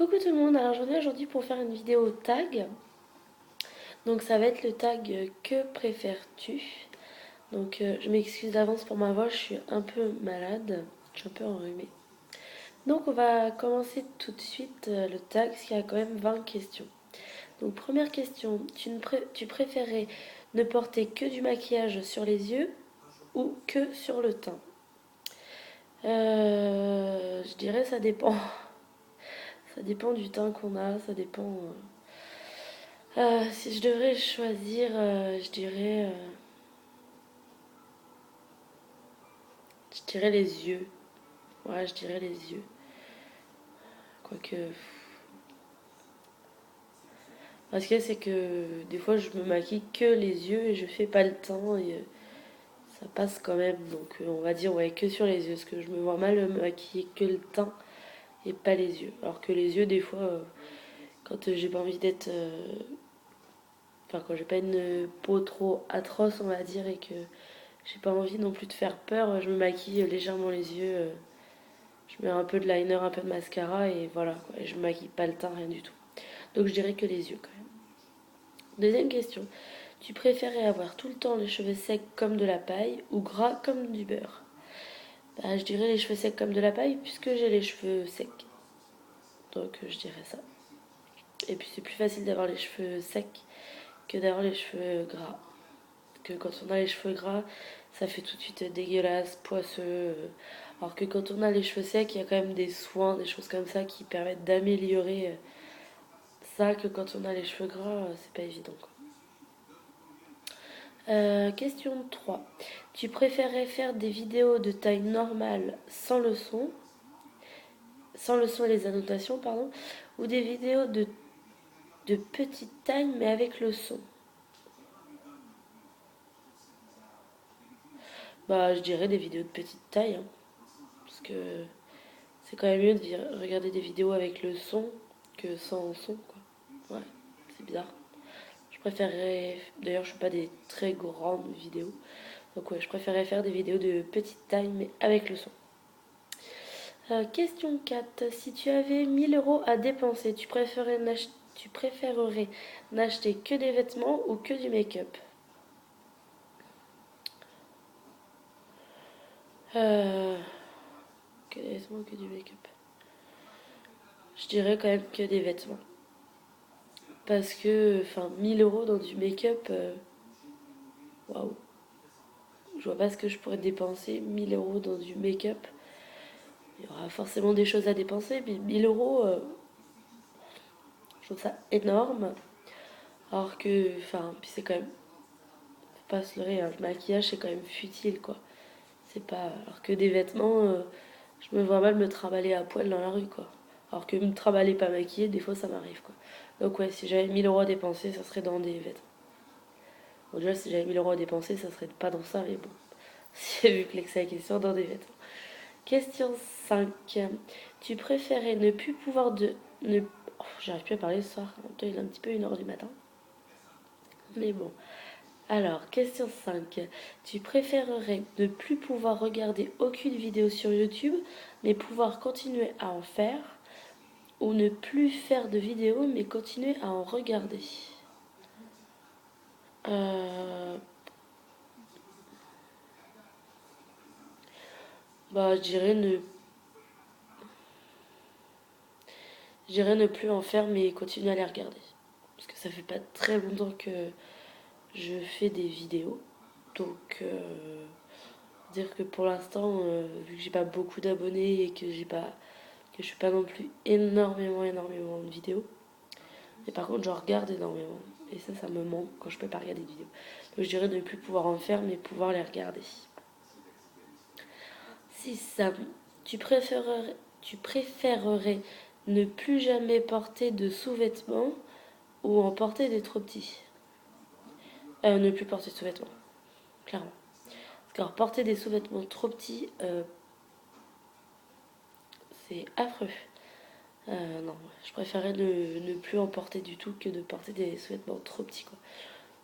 Coucou tout le monde, alors je reviens aujourd'hui pour faire une vidéo tag. Donc ça va être le tag que préfères-tu. Donc je m'excuse d'avance pour ma voix, je suis un peu malade, je suis un peu enrhumée. Donc on va commencer tout de suite le tag, parce qu'il y a quand même 20 questions. Donc première question, tu préférais ne porter que du maquillage sur les yeux ou que sur le teint? Je dirais ça dépend. Ça dépend du teint qu'on a, ça dépend. Si je devrais choisir, je dirais les yeux. Ouais, je dirais les yeux. Quoique, parce que c'est que des fois je me maquille que les yeux et je fais pas le teint et ça passe quand même. Donc on va dire ouais que sur les yeux, parce que je me vois mal me maquiller que le teint et pas les yeux. Alors que les yeux des fois, quand j'ai pas envie d'être, enfin quand j'ai pas une peau trop atroce on va dire et que j'ai pas envie non plus de faire peur, je me maquille légèrement les yeux. Je mets un peu de liner, un peu de mascara et voilà quoi. Et je me maquille pas le teint, rien du tout. Donc je dirais que les yeux quand même. Deuxième question. Tu préférais avoir tout le temps les cheveux secs comme de la paille ou gras comme du beurre? Bah, je dirais les cheveux secs comme de la paille puisque j'ai les cheveux secs. Donc je dirais ça. Et puis c'est plus facile d'avoir les cheveux secs que d'avoir les cheveux gras. Parce que quand on a les cheveux gras, ça fait tout de suite dégueulasse, poisseux. Alors que quand on a les cheveux secs, il y a quand même des soins, des choses comme ça qui permettent d'améliorer ça, que quand on a les cheveux gras, c'est pas évident, quoi. Question 3. Tu préférerais faire des vidéos de taille normale sans le son et les annotations, pardon, ou des vidéos de petite taille mais avec le son? Bah, je dirais des vidéos de petite taille, hein, parce que c'est quand même mieux de regarder des vidéos avec le son que sans son, quoi. Ouais, c'est bizarre. Je préférerais. D'ailleurs, je fais pas des très grandes vidéos. Donc, ouais, je préférerais faire des vidéos de petite taille, mais avec le son. Question 4. Si tu avais 1 000 € à dépenser, tu préférerais n'acheter que des vêtements ou que du make-up? euh, Que des vêtements ou que du make-up? Je dirais quand même que des vêtements. Parce que, enfin, 1 000 € dans du make-up, waouh. Je vois pas ce que je pourrais dépenser 1 000 € dans du make-up. Il y aura forcément des choses à dépenser, mais 1 000 €, je trouve ça énorme. Alors que, enfin, puis c'est quand même, faut pas se leurrer, hein, le maquillage c'est quand même futile quoi. C'est pas. Alors que des vêtements, je me vois mal me trimballer à poil dans la rue quoi. Alors que me trimballer pas maquillée, des fois ça m'arrive quoi. Donc ouais, si j'avais 1 000 € à dépenser, ça serait dans des vêtements. Bon, déjà, si j'avais 1 000 € à dépenser, ça serait pas dans ça, mais bon. Si vu que c'est la question, dans des vêtements. Question 5. Tu préférais ne plus pouvoir de. Ne... Oh, j'arrive plus à parler ce soir. Il est un petit peu 1 h du matin. Mais bon. Alors, question 5. Tu préférerais ne plus pouvoir regarder aucune vidéo sur YouTube, mais pouvoir continuer à en faire, ou ne plus faire de vidéos, mais continuer à en regarder? euh, Bah, je dirais ne plus en faire, mais continuer à les regarder. Parce que ça fait pas très longtemps que je fais des vidéos. Donc, dire que pour l'instant, vu que j'ai pas beaucoup d'abonnés et que je fais pas non plus énormément de vidéos. Mais par contre, je regarde énormément. Et ça me manque quand je peux pas regarder de vidéos. Donc je dirais ne plus pouvoir en faire, mais pouvoir les regarder. 6. Tu préférerais ne plus jamais porter de sous-vêtements ou en porter des trop petits? Ne plus porter de sous-vêtements, clairement. Parce que porter des sous-vêtements trop petits, c'est affreux. Non, je préférais ne plus en porter du tout que de porter des sous-vêtements trop petits, quoi.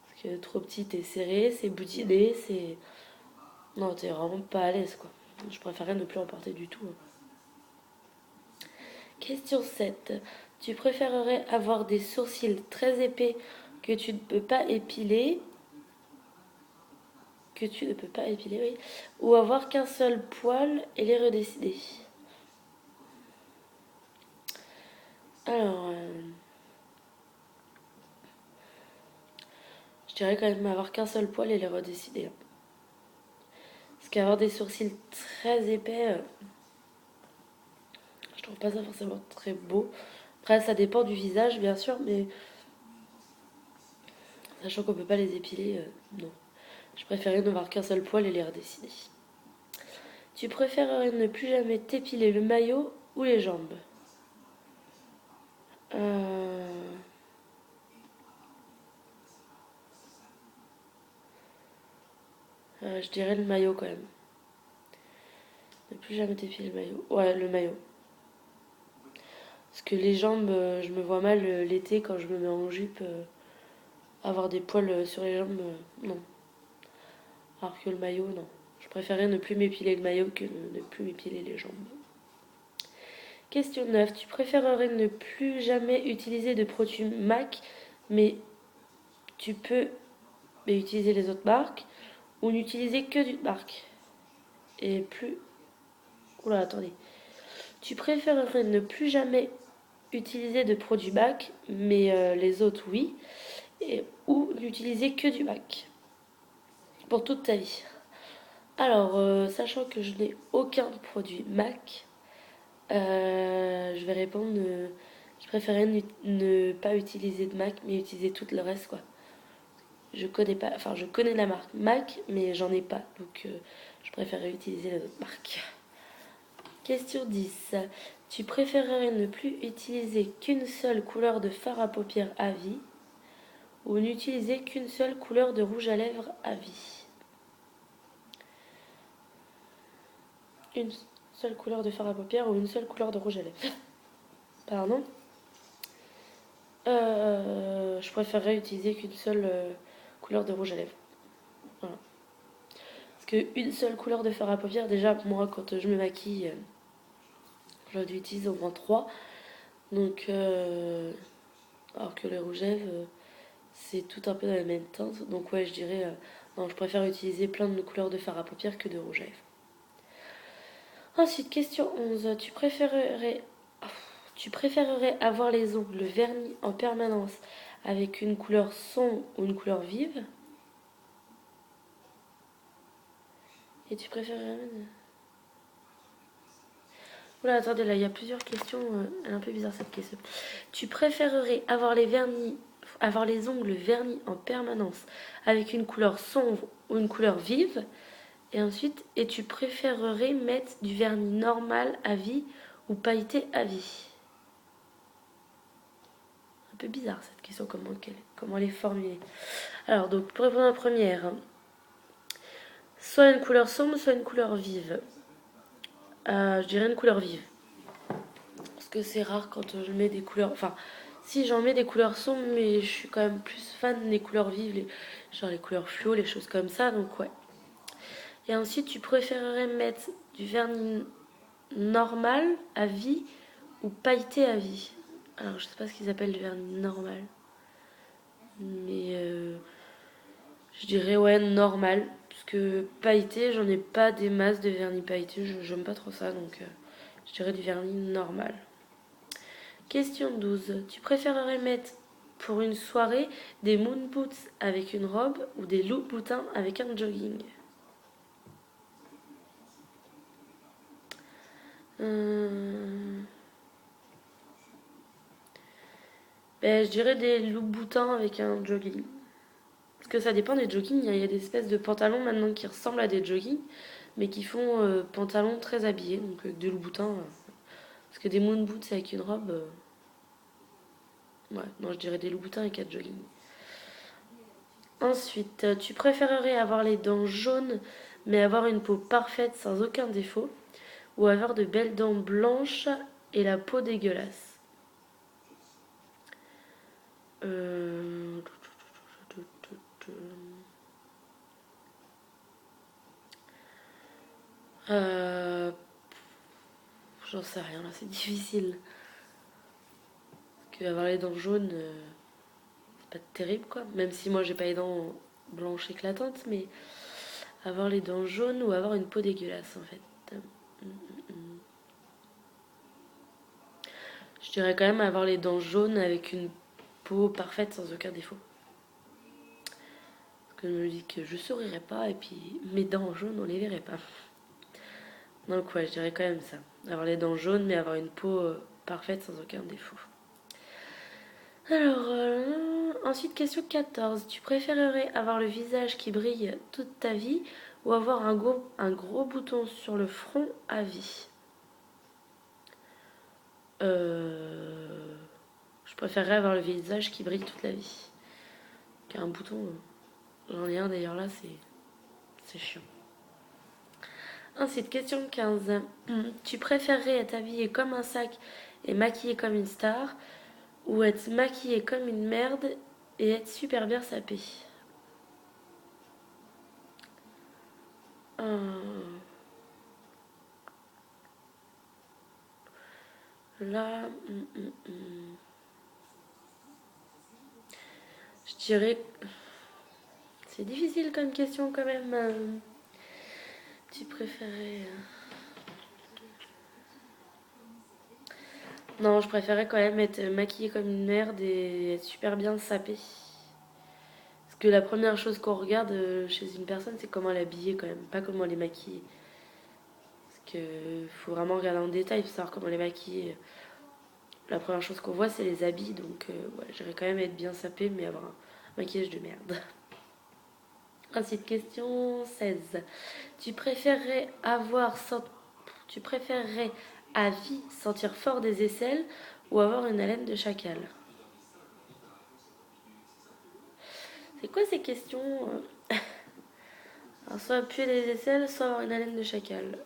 Parce que trop petit, t'es serré, c'est boutiné, c'est. Non, t'es vraiment pas à l'aise, quoi. Je préférais ne plus en porter du tout, hein. Question 7. Tu préférerais avoir des sourcils très épais que tu ne peux pas épiler, oui, ou avoir qu'un seul poil et les redessiner? Alors, je dirais quand même avoir qu'un seul poil et les redessiner, hein. Parce qu'avoir des sourcils très épais, je trouve pas ça forcément très beau. Après, ça dépend du visage, bien sûr, mais sachant qu'on peut pas les épiler, non. Je préférais n'avoir qu'un seul poil et les redessiner. Tu préférerais ne plus jamais t'épiler le maillot ou les jambes? euh... je dirais le maillot quand même. Ne plus jamais t'épiler le maillot. Ouais, le maillot. Parce que les jambes, je me vois mal l'été quand je me mets en jupe, avoir des poils sur les jambes, non. Alors que le maillot, non. Je préférais ne plus m'épiler le maillot que ne plus m'épiler les jambes. Question 9. Tu préférerais ne plus jamais utiliser de produits MAC, mais tu peux utiliser les autres marques, ou n'utiliser que d'une marque? Et plus... Oula, attendez. Tu préférerais ne plus jamais utiliser de produits MAC, mais les autres, oui, ou n'utiliser que du MAC pour toute ta vie? Alors, sachant que je n'ai aucun produit MAC, je vais répondre je préférais ne pas utiliser de Mac, mais utiliser tout le reste, quoi. Je connais pas, enfin, je connais la marque Mac, mais j'en ai pas, donc je préférais utiliser les autres marques. Question 10. Tu préférerais ne plus utiliser qu'une seule couleur de fard à paupières à vie, ou n'utiliser qu'une seule couleur de rouge à lèvres à vie? Une seule couleur de fard à paupières ou une seule couleur de rouge à lèvres? Pardon. Je préférerais utiliser qu'une seule couleur de rouge à lèvres. Voilà. Parce qu'une seule couleur de fard à paupières, déjà, moi, quand je me maquille, j'en utilise au moins trois. Donc, alors que le rouge à lèvres, c'est tout un peu dans la même teinte. Donc, ouais, je dirais, non, je préfère utiliser plein de couleurs de fard à paupières que de rouge à lèvres. Ensuite, question 11. Tu préférerais avoir les ongles vernis en permanence avec une couleur sombre ou une couleur vive? Et tu préférerais... Oula, attendez, là, il y a plusieurs questions. Elle est un peu bizarre, cette question. Tu préférerais avoir les ongles vernis en permanence avec une couleur sombre ou une couleur vive? Et ensuite, tu préférerais mettre du vernis normal à vie ou pailleté à vie? Un peu bizarre, cette question, comment elle est formulée. Alors, donc, pour répondre à la première, soit une couleur sombre, soit une couleur vive. Je dirais une couleur vive. Parce que c'est rare quand je mets des couleurs... Enfin, si j'en mets des couleurs sombres, mais je suis quand même plus fan des couleurs vives, genre les couleurs fluo, les choses comme ça, donc ouais. Et ensuite, tu préférerais mettre du vernis normal à vie ou pailleté à vie? Alors, je sais pas ce qu'ils appellent du vernis normal. Mais je dirais ouais, normal. Parce que pailleté, j'en ai pas des masses de vernis pailleté, j'aime pas trop ça, donc je dirais du vernis normal. Question 12. Tu préférerais mettre pour une soirée des moon boots avec une robe ou des loups boutins avec un jogging? Je dirais des loups boutins avec un jogging. Parce que ça dépend des joggings. Il y a des espèces de pantalons maintenant qui ressemblent à des joggings, mais qui font pantalons très habillés. Donc des loups boutins. Parce que des moon boots avec une robe... ouais, non, je dirais des loups boutins avec un jogging. Ensuite, tu préférerais avoir les dents jaunes mais avoir une peau parfaite sans aucun défaut, ou avoir de belles dents blanches et la peau dégueulasse? Euh... euh, J'en sais rien là, c'est difficile. que avoir les dents jaunes, c'est pas terrible quoi. Même si moi j'ai pas les dents blanches éclatantes, mais avoir les dents jaunes ou avoir une peau dégueulasse en fait. Je dirais quand même avoir les dents jaunes avec une peau parfaite sans aucun défaut. Parce que je me dis que je sourirais pas et puis mes dents jaunes on les verrait pas. Donc ouais, je dirais quand même ça. Avoir les dents jaunes mais avoir une peau parfaite sans aucun défaut. Alors, ensuite question 14. Tu préférerais avoir le visage qui brille toute ta vie ou avoir un gros bouton sur le front à vie? Je préférerais avoir le visage qui brille toute la vie qu'un bouton. J'en ai un d'ailleurs là, c'est chiant. Ensuite, question 15. Tu préférerais être habillé comme un sac et maquillé comme une star ou être maquillé comme une merde et être super bien sapé? Là, je dirais. C'est difficile comme question quand même. Tu préférais. Non, je préférais quand même être maquillée comme une merde et être super bien sapée. Parce que la première chose qu'on regarde chez une personne, c'est comment elle est habillée quand même, pas comment elle est maquillée. Parce que faut vraiment regarder en détail pour savoir comment elle est maquillée. La première chose qu'on voit, c'est les habits, donc ouais, j'irais quand même être bien sapée, mais avoir un maquillage de merde. Ensuite, question 16. Tu préférerais tu préférerais à vie sentir fort des aisselles ou avoir une haleine de chacal? C'est quoi ces questions? Alors, soit puer des aisselles, soit avoir une haleine de chacal.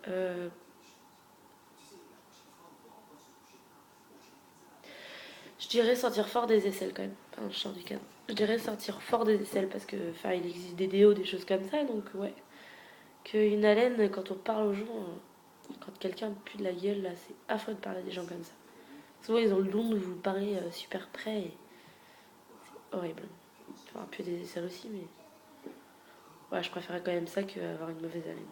Je dirais sortir fort des aisselles quand même. Enfin, je sors du cadre. Je dirais sortir fort des aisselles parce que, enfin, il existe des déos, des choses comme ça, donc ouais. Qu'une haleine, quand on parle aux gens, quand quelqu'un pue de la gueule, là, c'est affreux de parler à des gens comme ça. Souvent, ils ont le don de vous parler super près et c'est horrible. Enfin, puer des aisselles aussi, mais ouais, je préférais quand même ça qu'avoir une mauvaise haleine.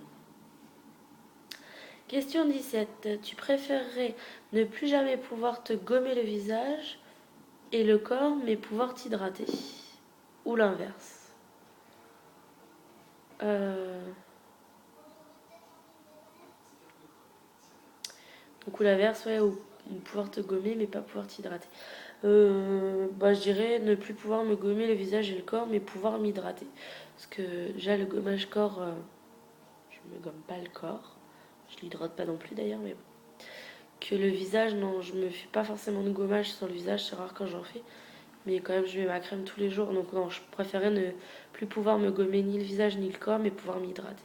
Question 17. Tu préférerais ne plus jamais pouvoir te gommer le visage et le corps, mais pouvoir t'hydrater? Ou l'inverse? euh... Donc, ou l'inverse, ouais, ou pouvoir te gommer, mais pas pouvoir t'hydrater. Bah, je dirais ne plus pouvoir me gommer le visage et le corps, mais pouvoir m'hydrater. Parce que déjà, le gommage corps, je me gomme pas le corps. Je l'hydrate pas non plus d'ailleurs, mais bon. Que le visage, non, je me fais pas forcément de gommage sur le visage, c'est rare quand j'en fais. Mais quand même, je mets ma crème tous les jours. Donc non, je préférais ne plus pouvoir me gommer ni le visage ni le corps, mais pouvoir m'hydrater.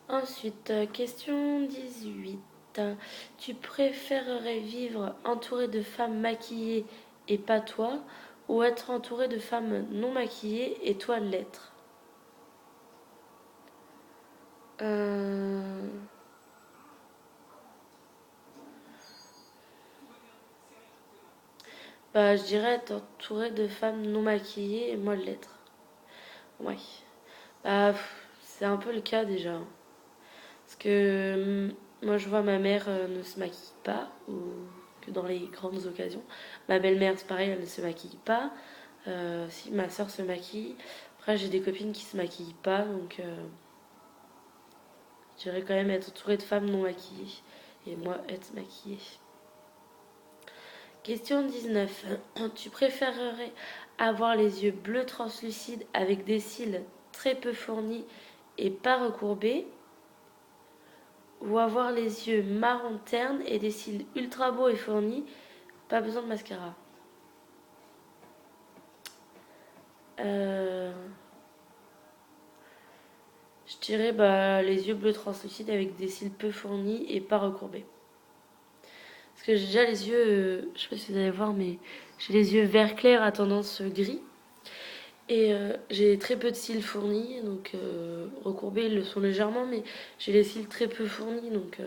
Ensuite, question 18. Tu préférerais vivre entouré de femmes maquillées et pas toi, ou être entouré de femmes non maquillées et toi l'être? euh... Bah, je dirais être entouré de femmes non maquillées et moi l'être. Ouais. Bah, c'est un peu le cas déjà. Parce que moi, je vois ma mère ne se maquille pas, ou que dans les grandes occasions. Ma belle-mère, c'est pareil, elle ne se maquille pas. Si, ma soeur se maquille. Après, j'ai des copines qui se maquillent pas, donc je dirais quand même être entourée de femmes non maquillées. Et moi, être maquillée. Question 19. Tu préférerais avoir les yeux bleus translucides avec des cils très peu fournis et pas recourbés, ou avoir les yeux marron terne et des cils ultra beaux et fournis, pas besoin de mascara? Euh, je dirais bah, les yeux bleus translucides avec des cils peu fournis et pas recourbés. Parce que j'ai déjà les yeux, je sais pas si vous allez voir, mais j'ai les yeux vert clair à tendance gris. Et j'ai très peu de cils fournis, donc recourbés ils le sont légèrement, mais j'ai les cils très peu fournis, donc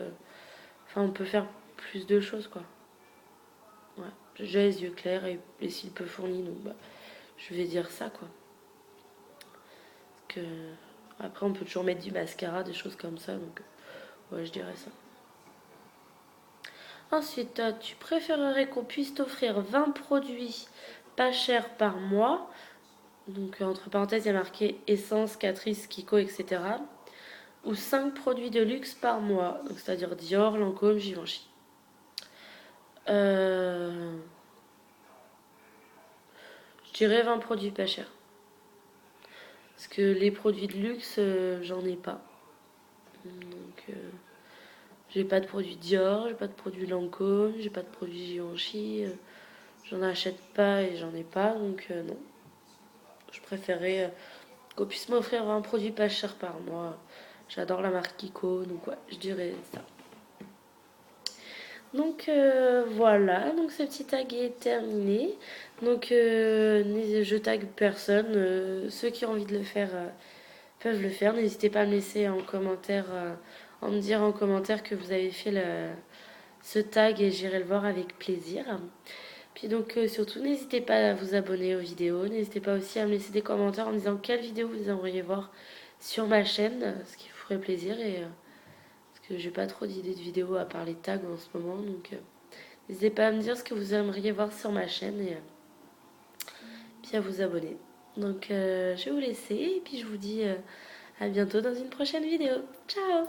enfin on peut faire plus de choses quoi. Ouais. J'ai déjà les yeux clairs et les cils peu fournis, donc bah, je vais dire ça quoi. Parce que après on peut toujours mettre du mascara, des choses comme ça, donc ouais je dirais ça. Ensuite, tu préférerais qu'on puisse t'offrir 20 produits pas chers par mois. Donc entre parenthèses, il y a marqué Essence, Catrice, Kiko, etc. Ou 5 produits de luxe par mois. Donc c'est-à-dire Dior, Lancôme, Givenchy. Euh, je dirais 20 produits pas chers. Parce que les produits de luxe, j'en ai pas. Donc j'ai pas de produits Dior, j'ai pas de produits Lancôme, j'ai pas de produits Givenchy. J'en achète pas et j'en ai pas. Donc non. Je préférais qu'on puisse m'offrir un produit pas cher par mois. J'adore la marque Kiko, donc ouais, je dirais ça. Donc voilà, donc ce petit tag est terminé. Donc je tag personne. Ceux qui ont envie de le faire peuvent le faire. N'hésitez pas à me laisser en commentaire, en me dire en commentaire que vous avez fait ce tag et j'irai le voir avec plaisir. Puis donc surtout n'hésitez pas à vous abonner aux vidéos. N'hésitez pas aussi à me laisser des commentaires en me disant quelle vidéo vous aimeriez voir sur ma chaîne, ce qui vous ferait plaisir et parce que j'ai pas trop d'idées de vidéos à part les tags en ce moment, donc n'hésitez pas à me dire ce que vous aimeriez voir sur ma chaîne et puis à vous abonner. Donc je vais vous laisser et puis je vous dis à bientôt dans une prochaine vidéo. Ciao!